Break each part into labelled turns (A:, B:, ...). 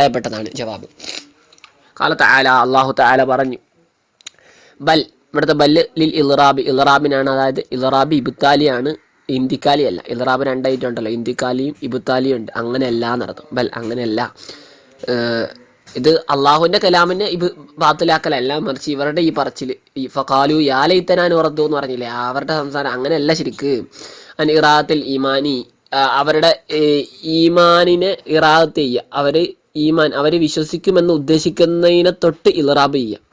A: പ്പെട്ടതാണ് ജവാബ്. ഖാല തആല അല്ലാഹു തആല പറഞ്ഞു, ബൽ ഇവിടുത്തെ ബല്ല് ലിൽ ഇൽറാബി ഇൽറാബിനാണ്, അതായത് ഇൽറാബി ഇബ്താലിയാണ്, ഇന്തിക്കാലി അല്ല. ഇൽറാബ് രണ്ടായിട്ടുണ്ടല്ലോ, ഇന്തിക്കാലിയും ഇബ്താലിയും ഉണ്ട്. അങ്ങനെയല്ല എന്നർത്ഥം. ബൽ അങ്ങനെയല്ല, ഇത് അള്ളാഹുവിന്റെ കലാമിനെ ബാത്തിലാക്കലല്ല, മറിച്ച് ഇവരുടെ ഈ പറച്ചിൽ, ഈ ഫഖാലു യാ ലൈതനാ നുറദ്ദു എന്ന് പറഞ്ഞില്ലേ, അവരുടെ സംസാരം അങ്ങനെയല്ല. ശരിക്ക് അൻ ഇറാത്തിൽ ഈമാനി, അവരുടെ ഈമാനിനെ ഇറാത്ത് ചെയ്യുക, അവര് വിശ്വസിക്കുമെന്ന് ഉദ്ദേശിക്കുന്നതിനെ തൊട്ട് ഇൽറാബ് ചെയ്യുക.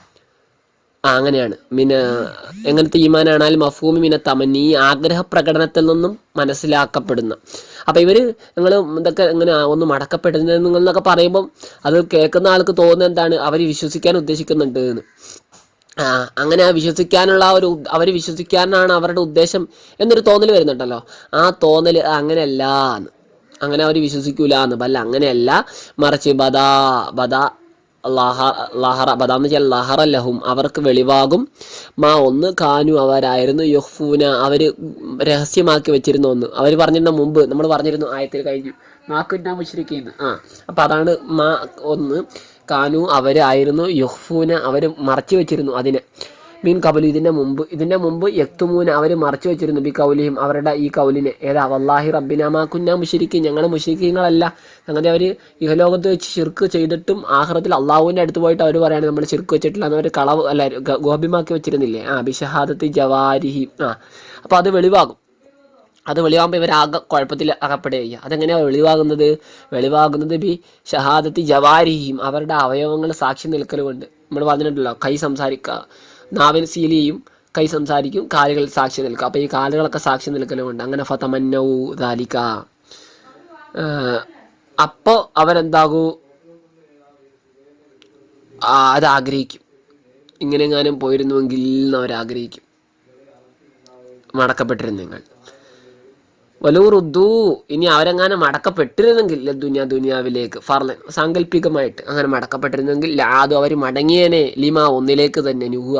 A: അങ്ങനെയാണ്. എങ്ങനത്തെ ഈമാനാണെങ്കിൽ മഫ്ഹൂമി മിന തമന്നി, ഈ ആഗ്രഹ പ്രകടനത്തിൽ നിന്നും മനസ്സിലാക്കപ്പെടുന്ന. അപ്പൊ ഇവര് നിങ്ങൾ ഇതൊക്കെ എങ്ങനെ ഒന്ന് മടക്കപ്പെടുന്നതെന്നൊക്കെ പറയുമ്പോൾ അത് കേൾക്കുന്ന ആൾക്ക് തോന്നുന്നത് എന്താണ്, അവര് വിശ്വസിക്കാൻ ഉദ്ദേശിക്കുന്നുണ്ട് എന്ന്. അങ്ങനെ അവര് വിശ്വസിക്കാനാണ് അവരുടെ ഉദ്ദേശം എന്നൊരു തോന്നൽ വരുന്നുണ്ടല്ലോ. ആ തോന്നൽ അങ്ങനെയല്ല എന്ന്, അങ്ങനെ അവർ വിശ്വസിക്കൂല എന്ന്. ബല്ല അങ്ങനെയല്ല, മറിച്ച് ബദാന്ന് വെച്ചാൽ ലഹറ ലഹും, അവർക്ക് വെളിവാകും, ഒന്ന് കാനു അവരായിരുന്നു, യുഖ്ഫൂന അവര് രഹസ്യമാക്കി വെച്ചിരുന്ന ഒന്ന്. അവർ പറഞ്ഞിരുന്ന മുമ്പ് നമ്മൾ പറഞ്ഞിരുന്നു, ആയത്തിൽ കഴിഞ്ഞു മാക്കുന്ന മുശ്രിക്കീന്ന്. അപ്പൊ അതാണ് ഒന്ന് കാനു അവരായിരുന്നു, യുഖ്ഫൂന അവര് മറച്ചു വെച്ചിരുന്നു അതിനെ, മീൻ കബലു ഇതിന്റെ മുമ്പ് യക്തുമൂന അവര് മറച്ചു വെച്ചിരുന്നു, ബി കൗലിഹിം അവരുടെ ഈ കൗലിനെ. ഏതാ? വല്ലാഹി റബ്ബിനാ മാ കുന്നാ മുശ്രിക്കീൻ, ഞങ്ങൾ മുശ്രിക്കീങ്ങളല്ല. അങ്ങനെ അവര് ഇഹലോകത്ത് വെച്ച് ശിർക്ക് ചെയ്തിട്ടും ആഖിറത്തിൽ അള്ളാഹുവിന്റെ അടുത്ത് പോയിട്ട് അവർ പറയാണ് നമ്മൾ ശിർക്ക് വെച്ചിട്ടില്ല എന്നവർ കളവ് അല്ല ഗോപ്യമാക്കി വെച്ചിരുന്നില്ലേ. ബിഷഹാദത്തി ജവാരിഹി. അപ്പൊ അത് വെളിവാകും. അത് വെളിവാകുമ്പോൾ ഇവരാകെ കുഴപ്പത്തിൽ അകപ്പെടുക. അതെങ്ങനെയാണ് വെളിവാകുന്നത് ബി ഷഹാദത്തി ജവാരിഹിം, അവരുടെ അവയവങ്ങൾ സാക്ഷി നിൽക്കലുകൊണ്ട്. നമ്മൾ പറഞ്ഞിട്ടുണ്ടല്ലോ, കൈ സംസാരിക്കുക, നാവിന് സീലിയും കൈ സംസാരിക്കും, കാലുകൾ സാക്ഷി നിൽക്കുക. അപ്പൊ ഈ കാലുകളൊക്കെ സാക്ഷി നിൽക്കലുമുണ്ട്. അങ്ങനെ ഫതമന്നൗ ദാലിക, അപ്പോ അവരെന്താകൂ, അത് ആഗ്രഹിക്കും. ഇങ്ങനെ എങ്ങാനും പോയിരുന്നുവെങ്കിൽ അവരാഗ്രഹിക്കും, മടക്കപ്പെട്ടിരുന്നെങ്കിൽ. വലൂറുദ്ദൂ, ഇനി അവരെങ്ങാനും മടക്കപ്പെട്ടിരുന്നെങ്കിൽ ദുനിയാവിലേക്ക്, ഫർലൻ സാങ്കല്പികമായിട്ട് അങ്ങനെ മടക്കപ്പെട്ടിരുന്നെങ്കിൽ, ലാദു അവർ മടങ്ങിയേനെ, ലിമാ ഒന്നിലേക്ക് തന്നെ, നുഹു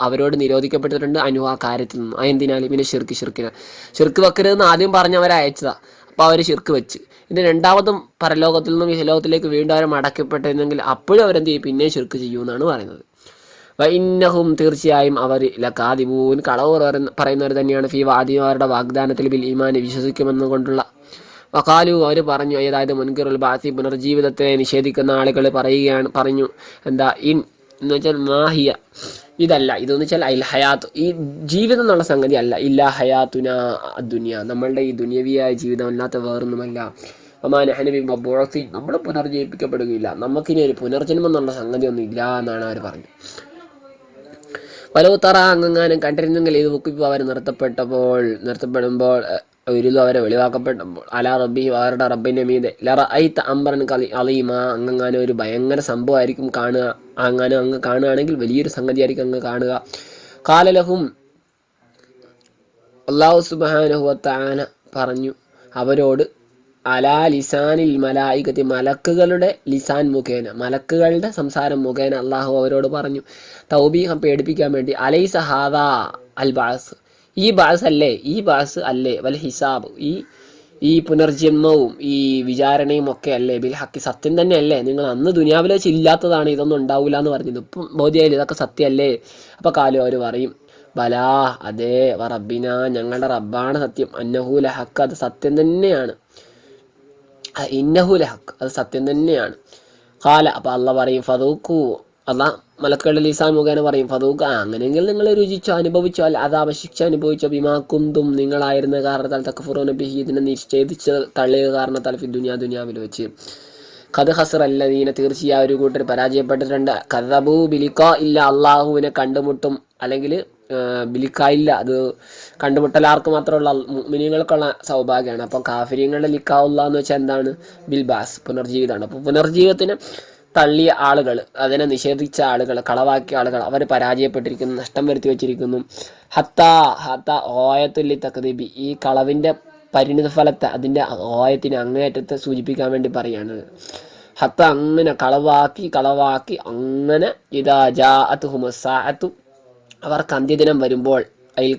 A: അവരോട് നിരോധിക്കപ്പെട്ടിട്ടുണ്ട്, അനുഹു ആ കാര്യത്തിൽ നിന്നും. എന്തിനാലും പിന്നെ ഷിർക്ക് വെക്കരുതെന്ന് ആദ്യം പറഞ്ഞവരെ അയച്ചതാ. അപ്പൊ അവര് ഷിർക്ക് വെച്ച്. ഇനി രണ്ടാമതും പരലോകത്തിൽ നിന്നും ഇഹലോകത്തിലേക്ക് വീണ്ടും അവരെ മടക്കപ്പെട്ടിരുന്നെങ്കിൽ അപ്പോഴും അവരെന്ത് ചെയ്യും, പിന്നെ ഷിർക്ക് ചെയ്യുമെന്നാണ് പറയുന്നത്. വഇന്നഹും തീർച്ചയായും അവർ ലകാദിബൂൻ കളവ് പറയുന്നവർ തന്നെയാണ്, ഫീ വാദിയും അവരുടെ വാഗ്ദാനത്തിൽ, ബിൽ ഈമാനി വിശ്വസിക്കുമെന്നുകൊണ്ടുള്ള. വഖാലു അവർ പറഞ്ഞു, അതായത് മുൻകിറുൽ ബാസി പുനർജീവിതത്തെ നിഷേധിക്കുന്ന ആളുകൾ പറഞ്ഞു എന്താ, എന്ന് വെച്ചാൽ മാഹിയ ഇതല്ല, ഇതെന്ന് വെച്ചാൽ അൽ ഹയാത്ത്, ഈ ജീവിതം എന്നുള്ള സംഗതി അല്ല, ഇല്ലാ ഹയാത്തുന ദുനിയ, നമ്മളുടെ ഈ ദുനിയവിയായ ജീവിതം അല്ലാത്ത വേറൊന്നുമല്ല. നമ്മൾ പുനർജീവിപ്പിക്കപ്പെടുകയില്ല, നമുക്കിനി ഒരു പുനർജന്മം എന്നുള്ള സംഗതി ഒന്നും ഇല്ല എന്നാണ് അവർ പറഞ്ഞത്. വലവുത്തറ അങ്ങാനും കണ്ടിരുന്നെങ്കിൽ, ഇത് ബുക്കിപ്പോൾ അവർ നിർത്തപ്പെടുമ്പോൾ ഒരിലും അവരെ വെളിവാക്കപ്പെട്ടപ്പോൾ, അലാ റബ്ബി അവരുടെ റബ്ബിന്റെ മീതെ, ലറഅയ്ത അംറൻ അളീമ അങ്ങാനും ഒരു ഭയങ്കര സംഭവമായിരിക്കും കാണുക. അങ്ങ് കാണുകയാണെങ്കിൽ വലിയൊരു സംഗതിയായിരിക്കും അങ്ങ് കാണുക. ഖാല ലഹും അല്ലാഹു സുബ്ഹാനഹു വതആല പറഞ്ഞു അവരോട്, അലാ ലിസാനിൽ മലായികത്തി മലക്കുകളുടെ ലിസാൻ മുഖേന, മലക്കുകളുടെ സംസാരം മുഖേന അള്ളാഹു അവരോട് പറഞ്ഞു, തൗബീഹം പേടിപ്പിക്കാൻ വേണ്ടി, അലൈസ ഹാദാ അൽ ബാസ്, ഈ ബാസ് അല്ലേ, വൽ ഹിസാബ് ഈ പുനർജന്മവും ഈ വിചാരണയും ഒക്കെ അല്ലേ, ബിൽ ഹക്കി സത്യം തന്നെ അല്ലേ, നിങ്ങൾ അന്ന് ദുനിയാവിൽ വെച്ച് ഇല്ലാത്തതാണ്, ഇതൊന്നും ഉണ്ടാവില്ല എന്ന് പറഞ്ഞത്, ഇപ്പം ബോധ്യമായില്ല ഇതൊക്കെ സത്യമല്ലേ. അപ്പൊ കാലു അവർ പറയും, ബലാ അതേ, റബ്ബിന ഞങ്ങളുടെ റബ്ബാണ് സത്യം, അന്നഹു ലഹക്ക് അത് സത്യം തന്നെയാണ്, ഇന്നഹു ലഹക്ക് അത് സത്യം തന്നെയാണ്. ഖാല അപ്പൊ അള്ളാഹ് പറയും, ഫദൂഖു അള്ളാഹ് മലക്കുകളുടെ ലിസാൻ മുഖേന പറയും, ഫദൂഖ അങ്ങനെയെങ്കിൽ നിങ്ങൾ രുചിച്ചോ, അനുഭവിച്ചോ, അല്ല അതാപ ശിക്ഷ അനുഭവിച്ചോ, ബിമാ കുന്തും നിങ്ങളായിരുന്ന കാരണത്താൽ, തക്ഫുറൂന ബിഹി ഇതിനെ നിഷേധിച്ച് തള്ളിയ കാരണത്താൽ, ഫി ദുനിയാവിൽ വെച്ച്, ഖദ് ഖസറ അല്ലദീന തീർച്ചയായും ഒരു കൂട്ടർ പരാജയപ്പെട്ടിട്ടുണ്ട്, കദബൂ ബിലിഖാ ഇല്ല അള്ളാഹുവിനെ കണ്ടുമുട്ടും, അല്ലെങ്കിൽ ബിലിക്കായില്ല, അത് കണ്ടുമുട്ടൽ ആർക്ക് മാത്രമുള്ള മുഅ്മിനീങ്ങൾക്കുള്ള സൗഭാഗ്യമാണ്. അപ്പം കാഫിര്യങ്ങളുടെ ലിക്കാഉള്ള എന്ന് വെച്ചാൽ എന്താണ്, ബിൽബാസ് പുനർജീവിതമാണ്. അപ്പൊ പുനർജീവിതത്തിന് തള്ളിയ ആളുകൾ, അതിനെ നിഷേധിച്ച ആളുകൾ, കളവാക്കിയ ആളുകൾ, അവർ പരാജയപ്പെട്ടിരിക്കുന്നു, നഷ്ടം വരുത്തി വെച്ചിരിക്കുന്നു. ഹത്ത ഓയത്തുല്ലി തക്ദീബി, ഈ കളവിന്റെ പരിണിത ഫലത്തെ, അതിന്റെ ഓയത്തിന് അങ്ങേയറ്റത്തെ സൂചിപ്പിക്കാൻ വേണ്ടി പറയാണ്. ഹത്ത അങ്ങനെ കളവാക്കി അങ്ങനെ, ഇദാ ജാഅത്ഹുമുസ്സാഅത്തു അവർക്ക് അന്ത്യദിനം വരുമ്പോൾ, അതിൽ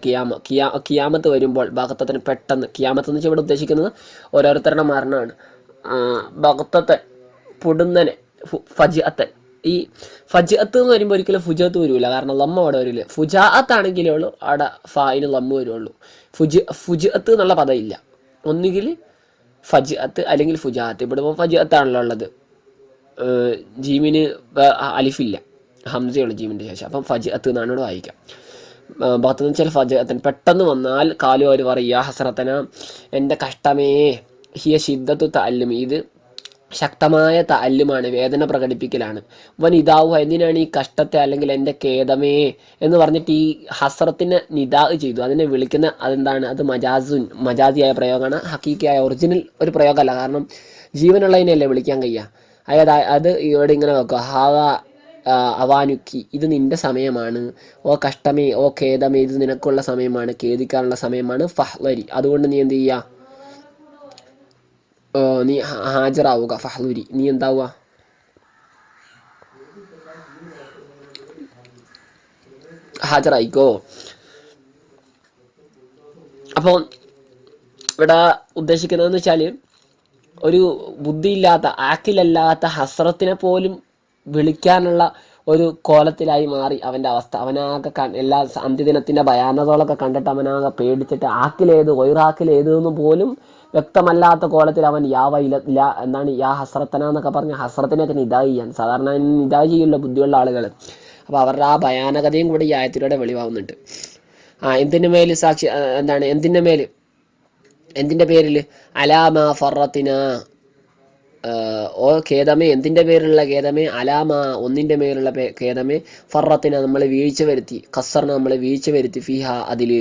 A: കിയാമത്ത് വരുമ്പോൾ, ബഗ്തത്തൻ പെട്ടെന്ന്, കിയാമത്ത് എന്ന് വെച്ചാൽ ഇവിടെ ഉദ്ദേശിക്കുന്നത് ഓരോരുത്തരുടെ മരണമാണ്. ബഗ്തത്തൻ പൊടുന്നനെ, ഫജ്അത്ത്. ഈ ഫജ്അത്ത് എന്ന് വരുമ്പോൾ ഒരിക്കലും ഫുജത്ത് വരില്ല, കാരണം ലമ്മ അവിടെ വരില്ല. ഫുജാഅത്ത് ആണെങ്കിലേ ഉള്ളൂ അവിടെ ഫായിന് ലമ്മ വരുള്ളൂ. ഫുജ്അത്ത് എന്നുള്ള പദം ഇല്ല. ഒന്നുകിൽ ഫജ്അത്ത് അല്ലെങ്കിൽ ഫുജാഅത്ത്. ഇവിടെ ഇപ്പോൾ ഫജ്അത്താണല്ലോ ഉള്ളത്, ജീമിന് അലിഫില്ല, ഹംസയുള്ള ജീമിൻ്റെ ശേഷം. അപ്പം ഫജ്അത്ത് എന്നാണ് ഇവിടെ വായിക്കാം. ഭാഗത്തുനിന്ന് വെച്ചാൽ ഫജ്അത്തൻ, പെട്ടെന്ന് വന്നാൽ. കാലു അവർ പറയും യാ ഹസ്രത്തന, എൻ്റെ കഷ്ടമേ, ഹിയ ഷിദ്ദത്തു തഅല്ലുമി, ഇത് ശക്തമായ തഅല്ലുമാണ്, വേദന പ്രകടിപ്പിക്കലാണ്. വൻ ഇതാവു, എന്തിനാണ് ഈ കഷ്ടത്തെ അല്ലെങ്കിൽ എൻ്റെ ഖേദമേ എന്ന് പറഞ്ഞിട്ട് ഈ ഹസ്രത്തിനെ നിദാ ചെയ്തു, അതിനെ വിളിക്കുന്ന അതെന്താണ്, അത് മജാസിയായ പ്രയോഗമാണ്, ഹക്കീക്കിയായ ഒറിജിനൽ ഒരു പ്രയോഗമല്ല. കാരണം ജീവനുള്ളതിനെയല്ലേ വിളിക്കാൻ കഴിയുക. അത് ഇവിടെ ഇങ്ങനെ വെക്കുക, ഹാവ അവാനുക്കി, ഇത് നിന്റെ സമയമാണ്. ഓ കഷ്ടമേ, ഓ ഖേദമേ, ഇത് നിനക്കുള്ള സമയമാണ്, ഖേദിക്കാനുള്ള സമയമാണ്. ഫഹ്ലരി, അതുകൊണ്ട് നീ എന്ത് ചെയ്യുക, നീ ഹാജരാവുക. ഫഹ്ലുരി, നീ എന്താവുക, ഹാജരായിക്കോ. അപ്പോൾ ഇവിടെ ഉദ്ദേശിക്കുന്നതെന്ന് വെച്ചാൽ ഒരു ബുദ്ധിയില്ലാത്ത, ആക്കിലല്ലാത്ത ഹസ്രത്തിനെ പോലും വിളിക്കാനുള്ള ഒരു കോലത്തിലായി മാറി അവൻ്റെ അവസ്ഥ. അവനാകെ എല്ലാ അന്ത്യദിനത്തിൻ്റെ ഭയാനതകളൊക്കെ കണ്ടിട്ട് അവനാകെ പേടിച്ചിട്ട് ആക്കിലേത് വൈറാക്കിലേത് എന്ന് പോലും വ്യക്തമല്ലാത്ത കോലത്തിൽ അവൻ എന്താണ് യാ ഹസ്രത്തന എന്നൊക്കെ പറഞ്ഞ് ഹസ്രത്തിനൊക്കെ നിദാ ചെയ്യാൻ, സാധാരണ നിദാ ചെയ്യുള്ള ബുദ്ധിയുള്ള ആളുകൾ. അപ്പോൾ അവരുടെ ആ ഭയാനകതയും കൂടി ഈ ആയത്തിലൂടെ വെളിവാകുന്നുണ്ട്. എന്തിൻ്റെ മേൽ സാക്ഷി, എന്താണ് എന്തിൻ്റെ പേരിൽ, അലാമ ഫറത്തിന, ഓ ഖേദമേ, എന്തിൻ്റെ പേരിലുള്ള ഖേദമേ, അലാമ ഒന്നിൻ്റെ മേലുള്ള ഖേദമേ, ഫറത്തിന നമ്മൾ വീഴ്ച വരുത്തി, ഖസറിന് നമ്മൾ വീഴ്ച വരുത്തി, ഫിഹ അതിൽ,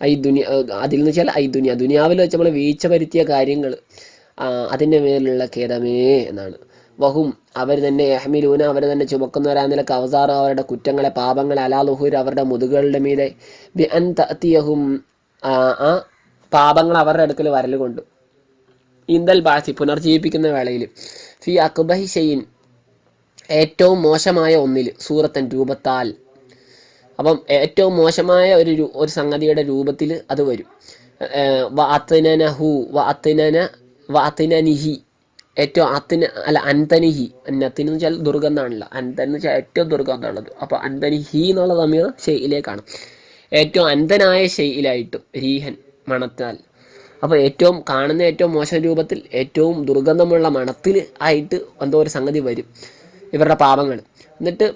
A: അതിൽ എന്ന് വെച്ചാൽ ദുനിയാവിൽ വെച്ച് നമ്മൾ വീഴ്ച വരുത്തിയ കാര്യങ്ങൾ, അതിൻ്റെ മേലുള്ള ഖേദമേ എന്നാണ്. വഹും അവർ തന്നെ യഹ്മിലൂന, അവർ തന്നെ ചുമക്കുന്നവരാ നിലക്ക് അവസാറ, അവരുടെ കുറ്റങ്ങളെ പാപങ്ങളെ, അലാ ലുഹൂർ അവരുടെ മുതുകളുടെ മീതെ, ബി അൻ തഅതിയഹും ആ പാപങ്ങൾ അവരുടെ അടുക്കൽ വരൽ കൊണ്ട്, ഇന്ദൽ ബാസി പുനർജീവിപ്പിക്കുന്ന വേളയിൽ, ഫി അക്ബഹി ഷൈൻ ഏറ്റവും മോശമായ ഒന്നിൽ, സൂറത്തൻ രൂപത്താൽ. അപ്പം ഏറ്റവും മോശമായ ഒരു സംഗതിയുടെ രൂപത്തിൽ അത് വരും. വഅത്നനിഹി ഏറ്റവും അന്തനിഹി, അന്നത്തിന് എന്ന് വെച്ചാൽ ദുർഗന്ധാണല്ലോ, അന്തൻ എന്ന് വെച്ചാൽ ഏറ്റവും ദുർഗന്ധമുള്ളത്. അപ്പോൾ അന്തനിഹി എന്നുള്ള തമ്മിൽ ഷെയ്യിലേക്കാണ്, ഏറ്റവും അന്തനായ ഷെയ്യിലായിട്ടും, രീഹൻ മണത്താൽ. അപ്പോൾ ഏറ്റവും കാണുന്ന ഏറ്റവും മോശം രൂപത്തിൽ ഏറ്റവും ദുർഗന്ധമുള്ള മണത്തിൽ ആയിട്ട് എന്തോ ഒരു സംഗതി വരും ഇവരുടെ പാപങ്ങൾ. എന്നിട്ട്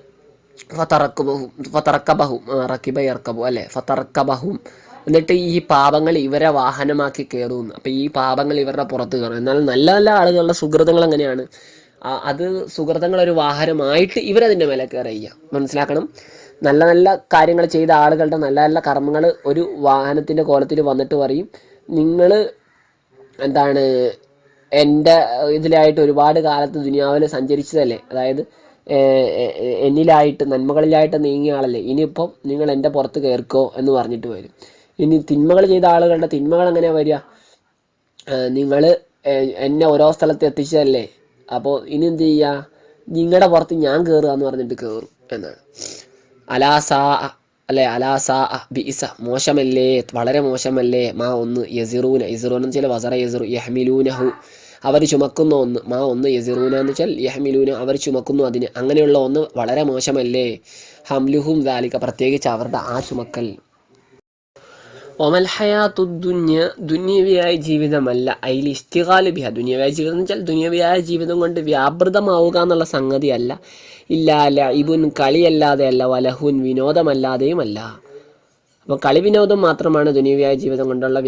A: ഫതറക്കബഹും അല്ലേ, ഫതറക്കബഹും, എന്നിട്ട് ഈ പാപങ്ങൾ ഇവരെ വാഹനമാക്കി കയറുന്നു. അപ്പം ഈ പാപങ്ങൾ ഇവരുടെ പുറത്ത് കയറും. എന്നാൽ നല്ല നല്ല ആളുകളുടെ സുഹൃതങ്ങൾ എങ്ങനെയാണ്, അത് സുഹൃതങ്ങൾ ഒരു വാഹനമായിട്ട് ഇവരതിൻ്റെ മേലെ കയറുക. മനസ്സിലാക്കണം, നല്ല നല്ല കാര്യങ്ങൾ ചെയ്ത ആളുകളുടെ നല്ല നല്ല കർമ്മങ്ങൾ ഒരു വാഹനത്തിൻ്റെ കോലത്തിൽ വന്നിട്ട് പറയും, നിങ്ങൾ എന്താണ് എൻ്റെ ഇതിലായിട്ട് ഒരുപാട് കാലത്ത് ദുനിയാവിൽ സഞ്ചരിച്ചതല്ലേ, അതായത് എന്നിലായിട്ട് നന്മകളിലായിട്ട് നീങ്ങിയ ആളല്ലേ, ഇനിയിപ്പം നിങ്ങൾ എൻ്റെ പുറത്ത് കയറിക്കോ എന്ന് പറഞ്ഞിട്ട് വരും. ഇനി തിന്മകൾ ചെയ്ത ആളുകളുടെ തിന്മകൾ എങ്ങനെയാണ് വരിക, നിങ്ങൾ എന്നെ ഓരോ സ്ഥലത്ത് എത്തിച്ചതല്ലേ, അപ്പോൾ ഇനി എന്ത് ചെയ്യുക, നിങ്ങളുടെ പുറത്ത് ഞാൻ കയറുക എന്ന് പറഞ്ഞിട്ട് കയറും എന്നാണ്. അലാസാ അല്ലെ, അലാസാ ബിഇസ മോശമല്ലേ, വളരെ മോശമല്ലേ, മാ ഒന്ന് യസിറൂന, യസിറൂന ചില വസറ യസിറു, യഹ്മിലൂനഹു അവർ ചുമക്കുന്ന ഒന്ന്, മാ ഒന്ന് യസിറൂന എന്ന് വെച്ചാൽ യഹ്മിലൂന അവർ ചുമക്കുന്നു അതിന്, അങ്ങനെയുള്ള ഒന്ന് വളരെ മോശമല്ലേ. ഹംലുഹും ദാലിക പ്രത്യേകിച്ച് അവരുടെ ആ ചുമക്കൽ. ഒമൽ ഹയാത്തു ദുന്യ ദുന്യവിയായ ജീവിതമല്ല, അതിൽ ഇസ്തിഗാല് ബിഹ ദുന്യവിയായ ജീവിതം എന്ന് വെച്ചാൽ ദുന്യവിയായ ജീവിതം കൊണ്ട് വ്യാപൃതമാവുക എന്നുള്ള സംഗതിയല്ല. ഇല്ല ലഇബുൻ കളിയല്ലാതെ അല്ല, വലഹുൻ വിനോദമല്ലാതെയും അല്ല. അപ്പോൾ കളി വിനോദം മാത്രമാണ് ദുന്യവിയായ ജീവിതം കൊണ്ടുള്ള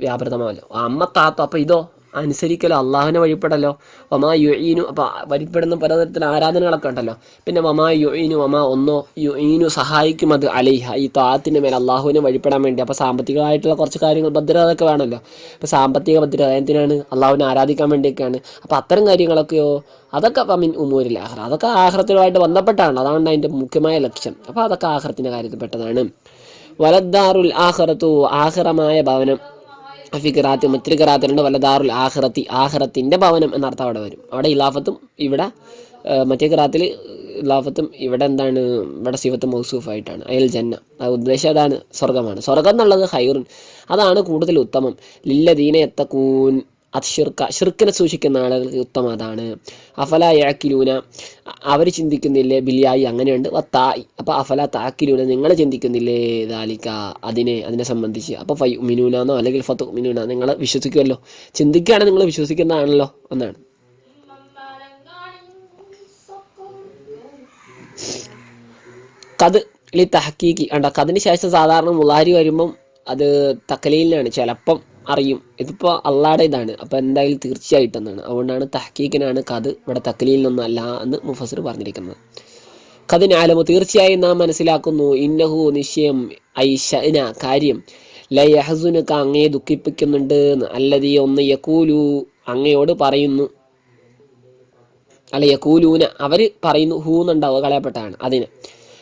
A: വ്യാപൃതമാവല്ലോ. അമ്മ താത്തോ, അപ്പോൾ ഇതോ അനുസരിക്കലോ, അള്ളാഹുവിനെ വഴിപ്പെടലോ, വമാ യുഈനു, അപ്പോൾ വഴിപ്പെടുന്ന പലതരത്തിൽ ആരാധനകളൊക്കെ ഉണ്ടല്ലോ. പിന്നെ വമാ യുഈനു, വമാ ഒന്നോ യുഈനു സഹായിക്കും അത് അലൈഹ ഈ താത്തിൻ്റെ മേലെ അള്ളാഹുവിനെ വഴിപ്പെടാൻ വേണ്ടി. അപ്പോൾ സാമ്പത്തികമായിട്ടുള്ള കുറച്ച് കാര്യങ്ങൾ ഭദ്രതൊക്കെ വേണമല്ലോ. ഇപ്പോൾ സാമ്പത്തിക ഭദ്രത എന്തിനാണ്, അള്ളാഹുവിനെ ആരാധിക്കാൻ വേണ്ടിയൊക്കെയാണ്. അപ്പോൾ അത്തരം കാര്യങ്ങളൊക്കെയോ അതൊക്കെ മിൻ ഉമൂരിൽ ആഖിറ, അതൊക്കെ ആഖിറത്തുമായിട്ട് ബന്ധപ്പെട്ടാണ്, അതാണ് അതിൻ്റെ മുഖ്യമായ ലക്ഷ്യം. അപ്പോൾ അതൊക്കെ ആഖിറത്തിൻ്റെ കാര്യത്തിൽ പെട്ടതാണ്. വലദ്ദാറുൽ ആഖിറത്തു ആഖിറമായ ഭവനം, ഫിഖറാത്ത് മറ്റൊരു ഖിറാത്തിലുണ്ട് വലദാറുൽ ആഖിറത്തി ആഖിറത്തിൻ്റെ ഭവനം എന്നർത്ഥം അവിടെ വരും. അവിടെ ഇലാഫത്തും ഇവിടെ മറ്റേ ഖിറാത്തിൽ ഇലാഫത്തും, ഇവിടെ എന്താണ്, ഇവിടെ സിഫത്ത് മൗസൂഫായിട്ടാണ്. അയൽ ജന്ന, ഉദ്ദേശം അതാണ്, സ്വർഗമാണ്. സ്വർഗം എന്നുള്ളത് ഖൈറുൻ, അതാണ് കൂടുതൽ ഉത്തമം. ലില്ലദീന യത്തഖൂൻ ഷിർക്കിനെ സൂക്ഷിക്കുന്ന ആളുകൾക്ക് ഉത്തമം അതാണ്. അഫല യഅക്കിലൂന, അവർ ചിന്തിക്കുന്നില്ലേ, ബിലിയായി അങ്ങനെയുണ്ട്, വത്തായി, അപ്പോൾ അഫല താക്കിലൂന, നിങ്ങൾ ചിന്തിക്കുന്നില്ലേ, ദാലിക അതിനെ സംബന്ധിച്ച്. അപ്പോൾ ഫയുമിനൂനോ അല്ലെങ്കിൽ ഫതുമിനൂന, നിങ്ങൾ വിശ്വസിക്കുമല്ലോ, ചിന്തിക്കുകയാണെങ്കിൽ നിങ്ങൾ വിശ്വസിക്കുന്നതാണല്ലോ എന്നാണ്. കത് ലി തഹക്കീക്ക് കണ്ട, കതിന് ശേഷം സാധാരണ മുളാരി വരുമ്പം അത് തക്കലീലിനാണ്, ചിലപ്പം അറിയും. ഇതിപ്പോൾ അള്ളാടെ ഇതാണ്, അപ്പോൾ എന്തായാലും തീർച്ചയായിട്ടും എന്നാണ്. അതുകൊണ്ടാണ് തഹക്കീക്കിനാണ് കത്, ഇവിടെ തക്കലീലിനൊന്നും അല്ല എന്ന് മുഫസ്സിർ പറഞ്ഞിരിക്കുന്നത്. കതിന് ആലമു, തീർച്ചയായും നാം മനസ്സിലാക്കുന്നു, ഇന്നഹു നിശ്ചയം, ഐശന കാര്യം, ലയഹസുനക അങ്ങയെ ദുഃഖിപ്പിക്കുന്നുണ്ട്, അല്ലതീ ഒന്ന്, യകൂലു അങ്ങയോട് പറയുന്നു, അല്ല യകൂലൂന അവർ പറയുന്നു, ഹൂ എന്നുണ്ടാവുക കളയപ്പെട്ടാണ് അതിന്,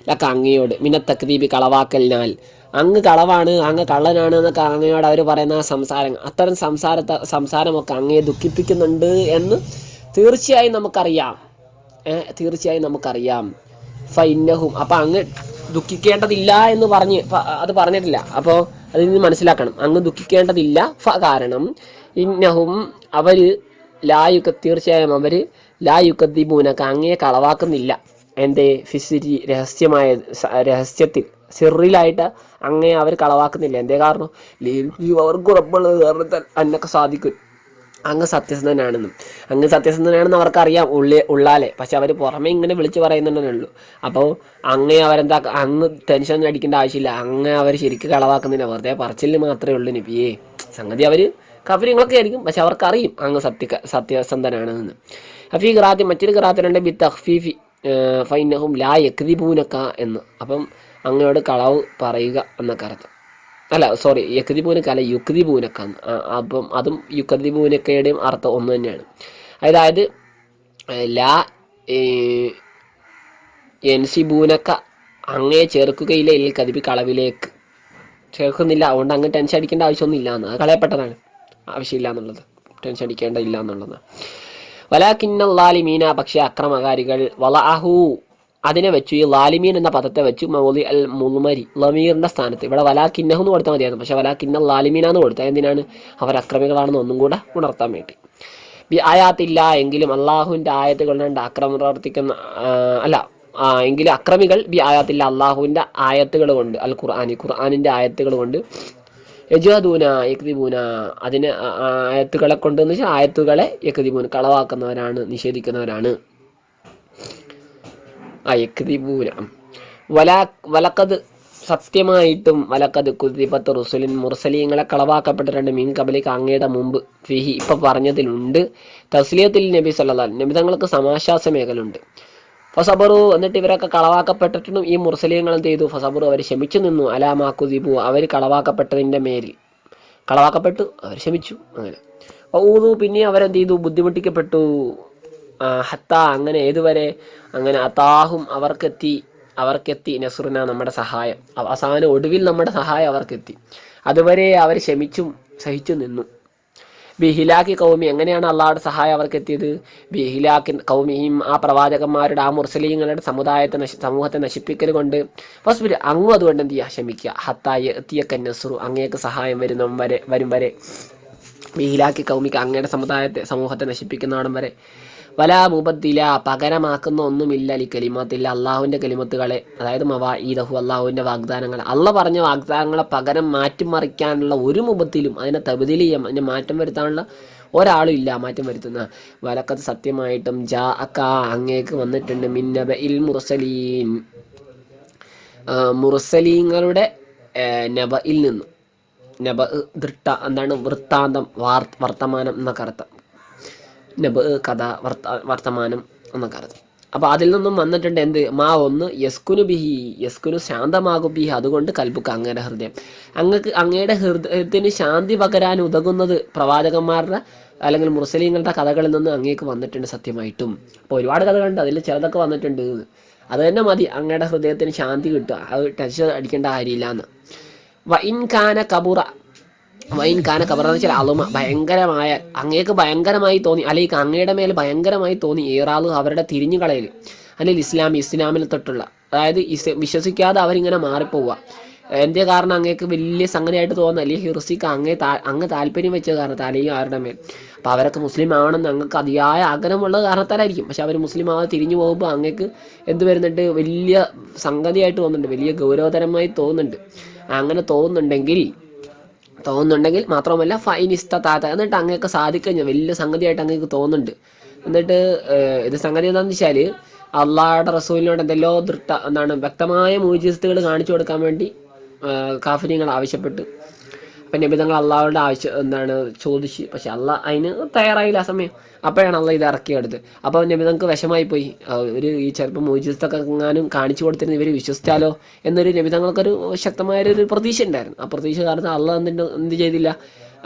A: ലക്ക അങ്ങയോട്, മിന തക്ദീബി കളവാക്കലിനാൽ, അങ്ങ് കളവാണ്, അങ്ങ് കള്ളനാണ് എന്നൊക്കെ അങ്ങയോട് അവർ പറയുന്ന സംസാരം, അത്തരം സംസാരമൊക്കെ അങ്ങയെ ദുഃഖിപ്പിക്കുന്നുണ്ട് എന്ന് തീർച്ചയായും നമുക്കറിയാം. ഫൈന്നഹും, അപ്പൊ അങ്ങ് ദുഃഖിക്കേണ്ടതില്ല എന്ന് അത് പറഞ്ഞിട്ടില്ല. അപ്പോൾ അതിൽ നിന്ന് മനസ്സിലാക്കണം, അങ്ങ് ദുഃഖിക്കേണ്ടതില്ല. കാരണം ഇന്നഹും അവര് തീർച്ചയായും അവര് ലായുക്കദ്ദിബൂനക അങ്ങയെ കളവാക്കുന്നില്ല. എന്റെ ഫിസിരി രഹസ്യത്തിൽ സിറിലായിട്ട് അങ്ങേ അവർ കളവാക്കുന്നില്ല. എന്തേ കാരണം, അവർക്ക് ഉറപ്പുള്ളത് കാരണത്താൽ അന്നൊക്കെ സാധിക്കും, അങ്ങ് സത്യസന്ധനാണെന്ന് അവർക്കറിയാം ഉള്ളാലെ. പക്ഷെ അവർ പുറമെ ഇങ്ങനെ വിളിച്ചു പറയുന്നുണ്ടെന്നേ ഉള്ളൂ. അപ്പോൾ അങ്ങേ അവരെന്താ, അങ്ങ് ടെൻഷൻ അടിക്കേണ്ട ആവശ്യമില്ല, അങ്ങ് അവർ ശരിക്കും കളവാക്കുന്നില്ല, വെറുതെ പറച്ചില് മാത്രമേ ഉള്ളൂ നബിയേ. സംഗതി അവർ കഫരിങ്ങളൊക്കെ ആയിരിക്കും, പക്ഷെ അവർക്കറിയും അങ്ങ് സത്യസന്ധനാണെന്ന്. ഹഫീ ഖിറാഅത്ത്, മറ്റൊരു ഖിറാഅത്തിലുണ്ട് ബി തഖ്ഫീഫി ഫൈന്നഹും ലാ യക്ദിബൂനക എന്ന്. അപ്പം അങ്ങയോട് കളവ് പറയുക എന്നൊക്കെ അർത്ഥം. അല്ല സോറി, യക്ദിബൂനക അല്ല, യുക്ദിബൂനക. അപ്പം അതും യുക്ദിബൂനക്കയുടെയും അർത്ഥം ഒന്ന് തന്നെയാണ്. അതായത് ലാ യൻസിബൂനക അങ്ങയെ ചേർക്കുകയില്ല, ഇല്ല കദിബി കളവിലേക്ക് ചേർക്കുന്നില്ല. അതുകൊണ്ട് അങ്ങ് ടെൻഷൻ അടിക്കേണ്ട ആവശ്യമൊന്നും ഇല്ല, അത് കളയപ്പെട്ടതാണ്, ആവശ്യമില്ല എന്നുള്ളത്, ടെൻഷൻ അടിക്കേണ്ടതില്ല എന്നുള്ളത്. വലാകിന്ന ലാലിമീന, പക്ഷേ അക്രമകാരികൾ, വളഅഹു അതിനെ വെച്ചു, ഈ ലാലിമീൻ എന്ന പദത്തെ വെച്ചു, മൗലി അൽ മുൽമരി ലമീറിന്റെ സ്ഥാനത്ത്. ഇവിടെ വലാകിന്നഹു എന്ന് കൊടുത്താൽ മതിയായിരുന്നു, പക്ഷെ വലാകിന്ന ലാലിമീന എന്ന് കൊടുത്താൽ എന്തിനാണ്, അവർ അക്രമികളാണെന്ന് ഒന്നും കൂടെ ഉണർത്താൻ വേണ്ടി. ബി ആയാത്തില്ല, എങ്കിലും അള്ളാഹുവിന്റെ ആയത്തുകൾ കൊണ്ട് അക്രമം പ്രവർത്തിക്കുന്ന എങ്കിലും അക്രമികൾ ബി ആയാത്തില്ല, അള്ളാഹുവിന്റെ ആയത്തുകൾ കൊണ്ട്, അൽ ഖുർആനിന്റെ ആയത്തുകൾ കൊണ്ട്, യജ്ഹദൂന യക്ദിബൂന അതിന് ആയത്തുകളെ കൊണ്ട് എന്ന് വെച്ചാൽ ആയത്തുകളെ യക്ദിബൂന കളവാക്കുന്നവരാണ്, നിഷേധിക്കുന്നവരാണ്. യക്ദിബൂന വലക്കത് സത്യമായിട്ടും, വലക്കത് കുദിബത്ത് റുസുലിൻ മുർസലീങ്ങളെ കളവാക്കപ്പെട്ടിട്ടുണ്ട്, മീൻ കബലിക്ക് അങ്ങയുടെ മുമ്പ്, ഫിഹി ഇപ്പൊ പറഞ്ഞതിലുണ്ട്, തസ്ലിയത്തിൽ നബി സല്ലല്ലാഹു നബി തങ്ങൾക്ക് സമാശ്വാസമേഖലുണ്ട്. ഫസബറു എന്നിട്ട് ഇവരൊക്കെ കളവാക്കപ്പെട്ടിട്ടും ഈ മുർസലീങ്ങൾ എന്ത് ചെയ്തു, ഫസബറു അവർ ക്ഷമിച്ചു നിന്നു, അലാമാക്കുദിബു അവർ കളവാക്കപ്പെട്ടതിന്റെ മേലിൽ കളവാക്കപ്പെട്ടു, അവർ ക്ഷമിച്ചു. അങ്ങനെ ഊതു പിന്നെ അവരെന്ത് ചെയ്തു, ബുദ്ധിമുട്ടിക്കപ്പെട്ടു. ഹത്ത അങ്ങനെ ഏതുവരെ, അങ്ങനെ അതാഹും അവർക്കെത്തി നസ്റുന നമ്മുടെ സഹായം, അവസാനം ഒടുവിൽ നമ്മുടെ സഹായം അവർക്കെത്തി. അതുവരെ അവർ ക്ഷമിച്ചും സഹിച്ചു നിന്നു. ബിഹിലാക്കി കൗമി എങ്ങനെയാണ് അള്ളാഹുടെ സഹായം അവർക്ക് എത്തിയത്, ബിഹിലാക്കി കൗമിയും ആ പ്രവാചകന്മാരുടെ ആ മുർസലീങ്ങളുടെ സമൂഹത്തെ നശിപ്പിക്കൽ കൊണ്ട്. ഫസ്ബിർ അങ്ങും അതുകൊണ്ട് എന്ത് ചെയ്യുക, ക്ഷമിക്കുക. ഹത്തായി എത്തിയക്ക നസ്റു അങ്ങേക്ക് സഹായം വരും വരെ, ബിഹിലാക്കി കൗമിക്ക് അങ്ങയുടെ സമൂഹത്തെ നശിപ്പിക്കുന്നവണം വരെ. വലാ മുബദ്ദില പകരമാക്കുന്ന ഒന്നുമില്ല ലി കലിമത്തില്ല അള്ളാഹുവിന്റെ കലിമത്തുകളെ, അതായത് മവാഈദഹു അള്ളാഹുവിന്റെ വാഗ്ദാനങ്ങൾ, അള്ളാഹ് പറഞ്ഞ വാഗ്ദാനങ്ങളെ പകരം മാറ്റിമറിക്കാനുള്ള ഒരു മുബത്തിലും അതിനെ തബ്ദീൽ ചെയ്യാൻ, അതിനെ മാറ്റം വരുത്താനുള്ള ഒരാളും ഇല്ല, മാറ്റം വരുത്തുന്ന. വലക്കത് സത്യമായിട്ടും ജാഅക അങ്ങേക്ക് വന്നിട്ടുണ്ട്, മിൻ നബഇൽ മുർസലീൻ മുർസലീങ്ങളുടെ നബഇൽ നിന്ന്. നബ എന്താണ്, വൃത്താന്തം, വർത്തമാനം എന്നൊക്കെ അർത്ഥം. നബ് കഥ, വർത്തമാനം എന്നൊക്കെ അർത്ഥം. അപ്പൊ അതിൽ നിന്നും വന്നിട്ടുണ്ട് എന്ത്, ഒന്ന് യസ്കുനു ശാന്തമാകും ബിഹി അതുകൊണ്ട് കൽബുക്ക് അങ്ങയുടെ ഹൃദയം, അങ്ങയുടെ ഹൃദയത്തിന് ശാന്തി പകരാൻ ഉതകുന്നത് പ്രവാചകന്മാരുടെ അല്ലെങ്കിൽ മുർസലീങ്ങളുടെ കഥകളിൽ നിന്ന് അങ്ങേക്ക് വന്നിട്ടുണ്ട് സത്യമായിട്ടും. അപ്പൊ ഒരുപാട് കഥകളുണ്ട്, അതിൽ ചിലതൊക്കെ വന്നിട്ടുണ്ട്. അത് തന്നെ മതി അങ്ങയുടെ ഹൃദയത്തിന് ശാന്തി കിട്ടുക, അത് ടെൻഷൻ അടിക്കേണ്ട കാര്യമില്ല എന്ന്. വൈൻ കാന കബറ എന്ന് വെച്ചാൽ അളുമ ഭയങ്കരമായ, അങ്ങേക്ക് ഭയങ്കരമായി തോന്നി, അല്ലെങ്കിൽ അങ്ങയുടെ മേൽ ഭയങ്കരമായി തോന്നി, ഏറാള് അവരുടെ തിരിഞ്ഞു കളയൽ, അല്ലെങ്കിൽ ഇസ്ലാമിനെ തൊട്ടുള്ള, അതായത് വിശ്വസിക്കാതെ അവരിങ്ങനെ മാറിപ്പോവുക. എന്തേ കാരണം അങ്ങേക്ക് വലിയ സംഗതിയായിട്ട് തോന്നുന്നു, അല്ലെങ്കിൽ ഹിർസിക്ക് അങ്ങ് താല്പര്യം വെച്ച കാരണത്താൽ ആരുടെ മേൽ. അപ്പോൾ അവരൊക്കെ മുസ്ലിം ആവണമെന്ന് അങ്ങക്ക് അതിയായ ആഗ്രഹമുള്ളത് കാരണത്താലായിരിക്കും. പക്ഷെ അവർ മുസ്ലിം ആവാതെ തിരിഞ്ഞു പോകുമ്പോൾ അങ്ങക്ക് എന്ത് വരുന്നുണ്ട്, വലിയ സംഗതിയായിട്ട് തോന്നുന്നുണ്ട്, വലിയ ഗൗരവതരമായി തോന്നുന്നുണ്ട്. അങ്ങനെ തോന്നുന്നുണ്ടെങ്കിൽ മാത്രമല്ല ഫൈനിസ്താത്ത, എന്നിട്ട് അങ്ങേക്ക് സാധിക്കഴിഞ്ഞാൽ വലിയ സംഗതിയായിട്ട് അങ്ങേക്ക് തോന്നുന്നുണ്ട്. എന്നിട്ട് ഇത് സംഗതി എന്താണെന്ന് വെച്ചാൽ അള്ളാഹുടെ റസൂലിനോട് എന്തെല്ലോ വ്യക്തമായ മുഅ്ജിസത്തുകൾ കാണിച്ചു കൊടുക്കാൻ വേണ്ടി കാഫിര്യങ്ങൾ ആവശ്യപ്പെട്ടു. അപ്പം നബി തങ്ങൾ അള്ളാഹുടെ ചോദിച്ച്, പക്ഷെ അള്ളാഹ് അതിന് തയ്യാറായില്ല ആ സമയം. അപ്പോഴാണ് അള്ളാഹ് ഇത് ഇറക്കിയെടുത്ത്. അപ്പോൾ നബി തങ്ങൾക്ക് വിഷമായി പോയി. ഈ ചിലപ്പോൾ മുഅ്ജിസത്തൊക്കെ എങ്ങാനും കാണിച്ചു കൊടുത്തിരുന്ന ഇവർ വിശ്വസിച്ചാലോ എന്നൊരു നബി തങ്ങൾക്കൊരു ശക്തമായൊരു പ്രതീക്ഷ ഉണ്ടായിരുന്നു. ആ പ്രതീക്ഷ കാരണം അള്ളാഹ് എന്ത് ചെയ്തില്ല,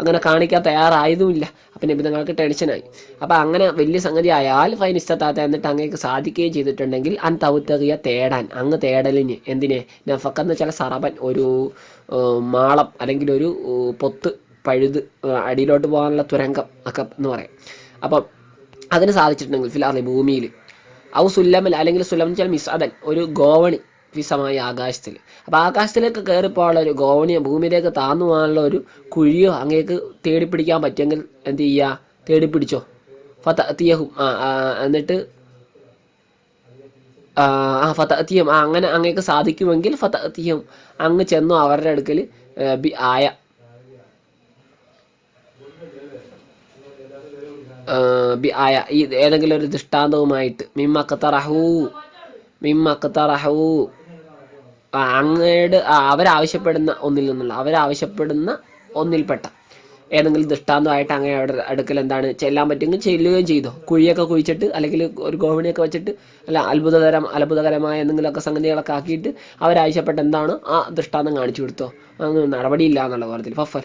A: അങ്ങനെ കാണിക്കാൻ തയ്യാറായതുമില്ല. അപ്പം നബി തങ്ങൾക്ക് ടെൻഷനായി. അപ്പം അങ്ങനെ വലിയ സംഗതി ആയാൽ ഫൈനിസ്താത്ത, എന്നിട്ട് അങ്ങേക്ക് സാധിക്കുകയും ചെയ്തിട്ടുണ്ടെങ്കിൽ തൗത്തകിയ തേടാൻ, അങ്ങ് തേടലിന് എന്തിനെ നഫക്കെന്ന് വെച്ചാൽ സറബൻ, ഒരു മാളം അല്ലെങ്കിൽ ഒരു പൊത്ത് പഴുത് അടിയിലോട്ട് പോകാനുള്ള തുരങ്കം ഒക്കെ എന്ന് പറയാം. അപ്പം അതിന് സാധിച്ചിട്ടുണ്ടെങ്കിൽ ഫിലാർലി ഭൂമിയിൽ, ഔ സുല്ലമൽ അല്ലെങ്കിൽ സുല്ലം എന്ന് വെച്ചാൽ മിസ്അദൻ, ഒരു ഗോവണി ഫിസമായ ആകാശത്തിൽ. അപ്പം ആകാശത്തിലേക്ക് കയറിപ്പോകാനുള്ള ഒരു ഗോവണിയോ ഭൂമിയിലേക്ക് താന്നു പോകാനുള്ള ഒരു കുഴിയോ അങ്ങേക്ക് തേടിപ്പിടിക്കാൻ പറ്റുമെങ്കിൽ എന്ത് ചെയ്യുക, തേടിപ്പിടിച്ചോ. ഫതഅതിയഹും, എന്നിട്ട് ഫതഅതിയും, അങ്ങനെ അങ്ങേക്ക് സാധിക്കുമെങ്കിൽ ഫതഅതിയും, അങ്ങ് ചെന്നു അവരുടെ അടുക്കൽ ബി ആയ ഈ ഏതെങ്കിലും ഒരു ദൃഷ്ടാന്തവുമായിട്ട് മിമ്മഖ്തറഹൂ അങ്ങയുടെ അവരാവശ്യപ്പെടുന്ന ഒന്നിൽപ്പെട്ട ഏതെങ്കിലും ദൃഷ്ടാന്തമായിട്ട് അങ്ങനെ അവിടെ അടുക്കൽ ചെല്ലാൻ പറ്റുമെങ്കിൽ ചെല്ലുകയും ചെയ്തോ. കുഴിയൊക്കെ കുഴിച്ചിട്ട് അല്ലെങ്കിൽ ഒരു ഗോവണിയൊക്കെ വെച്ചിട്ട് അല്ല അത്ഭുതകരമായ എന്തെങ്കിലുമൊക്കെ സംഗതികളൊക്കെ ആക്കിയിട്ട് അവരാവശ്യപ്പെട്ട എന്താണോ ആ ദൃഷ്ടാന്തം കാണിച്ചു കൊടുത്തോ. നടപടിയില്ല എന്നുള്ള കാര്യത്തിൽ ഫഫൽ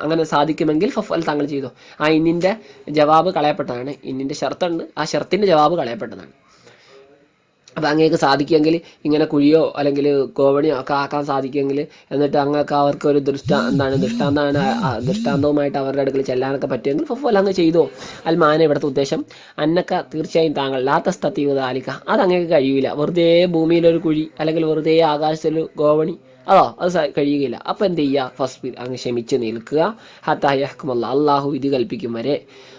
A: അങ്ങനെ സാധിക്കുമെങ്കിൽ ഫഫൽ താങ്കൾ ചെയ്തോ. ആ ഇന്നിൻ്റെ ജവാബ് കളയപ്പെട്ടതാണ്. ഇന്നിൻ്റെ ഷർത്തുണ്ട്, ആ ഷർത്തിൻ്റെ ജവാബ് കളയപ്പെട്ടതാണ്. അപ്പം അങ്ങേക്ക് സാധിക്കുമെങ്കിൽ ഇങ്ങനെ കുഴിയോ അല്ലെങ്കിൽ ഗോവണിയോ ഒക്കെ ആക്കാൻ സാധിക്കുമെങ്കിൽ, എന്നിട്ട് അങ്ങക്ക് അവർക്കൊരു ദൃഷ്ടാന്തവുമായിട്ട് അവരുടെ അടുക്കൽ ചെല്ലാനൊക്കെ പറ്റുമെങ്കിൽ ഫഫൽ അങ്ങ് ചെയ്തോ. അൽമാന ഇവിടുത്തെ ഉദ്ദേശം അന്നക്ക തീർച്ചയായും താങ്കൾ ലാത്തസ്തീവ ആലിക്ക, അത് അങ്ങേക്ക് കഴിയില്ല. വെറുതെ ഭൂമിയിലൊരു കുഴി അല്ലെങ്കിൽ വെറുതെ ആകാശത്തൊരു ഗോവണി, അത് കഴിയുകയില്ല. അപ്പം എന്ത് ചെയ്യുക, ഫസ്ബിർ, അങ്ങ് ക്ഷമിച്ച് നിൽക്കുക. ഹത്താ യഹ്കുമല്ലാ, അള്ളാഹു വിധി കൽപ്പിക്കും വരെ.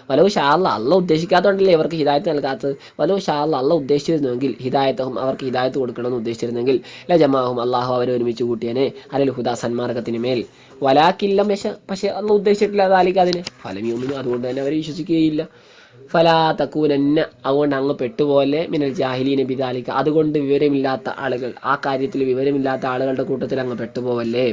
A: വലോ ഷാ അള്ളാഹ് ഉദ്ദേശിക്കാത്തതുകൊണ്ടല്ലേ ഇവർക്ക് ഹിദായത്ത് നൽകാത്തത്. വലോ ഷാ അള്ളാഹ് ഉദ്ദേശിച്ചിരുന്നെങ്കിൽ ഹിദായത്തഹും, അവർക്ക് ഹിദായത്ത് കൊടുക്കണമെന്ന് ഉദ്ദേശിച്ചിരുന്നെങ്കിൽ ലജമാഹും, അള്ളാഹു അവരെ ഒരുമിച്ച് കൂട്ടിയനെ അലൽ ഹുദാ, സന്മാർഗത്തിന് മേൽ. വലാക്കില്ലം പക്ഷെ അള്ളാഹ് ഉദ്ദേശിച്ചിട്ടില്ല അതാലിക്ക് അതിന് ഫലമിയൊന്നും, അതുകൊണ്ട് തന്നെ അവർ വിശ്വസിക്കുകയില്ല. ഫലാ തക്കൂനന്ന, അതുകൊണ്ട് അങ്ങ് പെട്ടുപോലെ മിനൽ ജാഹിലീന ബിദാലിക, അതുകൊണ്ട് വിവരമില്ലാത്ത ആളുകൾ, ആ കാര്യത്തിൽ വിവരമില്ലാത്ത ആളുകളുടെ കൂട്ടത്തിൽ അങ്ങ് പെട്ടുപോവല്ലേ.